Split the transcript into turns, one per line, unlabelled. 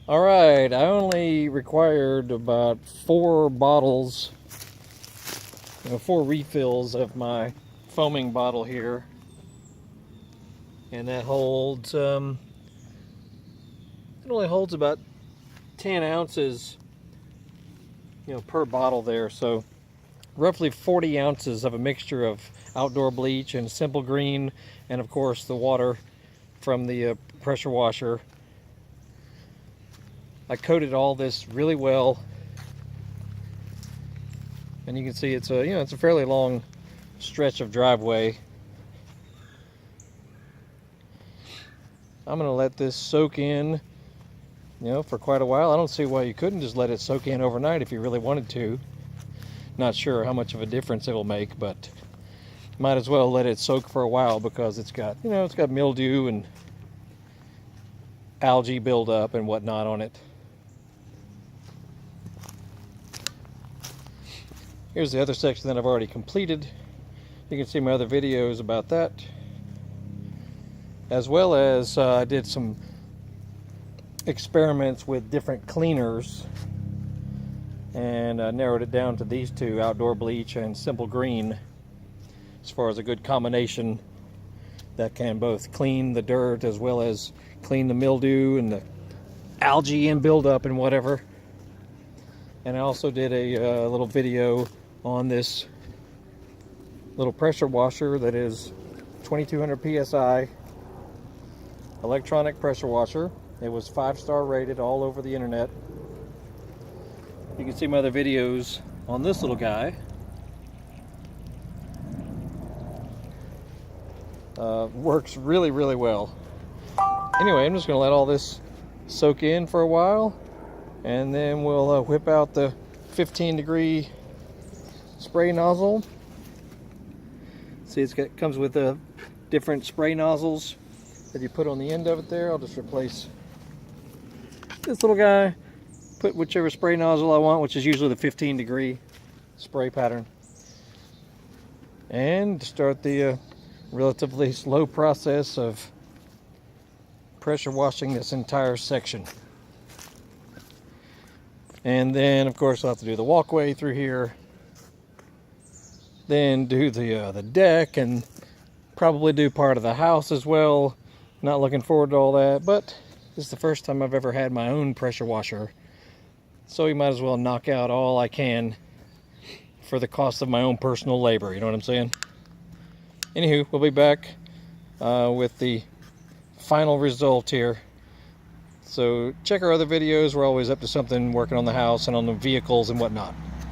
Alright, I only required about 4 bottles, 4 refills of my foaming bottle here. And that holds, it only holds about 10 ounces, per bottle there. So roughly 40 ounces of a mixture of outdoor bleach and simple green, and of course the water from the pressure washer. I coated all this really well, and you can see it's a fairly long stretch of driveway. I'm gonna let this soak in, for quite a while. I don't see why you couldn't just let it soak in overnight if you really wanted to. Not sure how much of a difference it will make, but might as well let it soak for a while because it's got mildew and algae buildup and whatnot on it. Here's the other section that I've already completed. You can see my other videos about that. As well as I did some experiments with different cleaners and narrowed it down to these two, outdoor bleach and simple green, as far as a good combination that can both clean the dirt as well as clean the mildew and the algae and buildup and whatever. And I also did a little video on this little pressure washer that is 2200 psi electronic pressure washer. It was 5-star rated all over the internet. You can see my other videos on this little guy. Works really, really well. Anyway, I'm just going to let all this soak in for a while, and then we'll whip out the 15-degree spray nozzle. See, it comes with different spray nozzles that you put on the end of it there. I'll just replace this little guy, put whichever spray nozzle I want, which is usually the 15-degree spray pattern, and start the relatively slow process of pressure washing this entire section. And then of course I'll have to do the walkway through here, then do the deck, and probably do part of the house as well. Not looking forward to all that, but this is the first time I've ever had my own pressure washer, so you might as well knock out all I can for the cost of my own personal labor, you know what I'm saying? Anywho, we'll be back with the final result here. So check our other videos. We're always up to something, working on the house and on the vehicles and whatnot.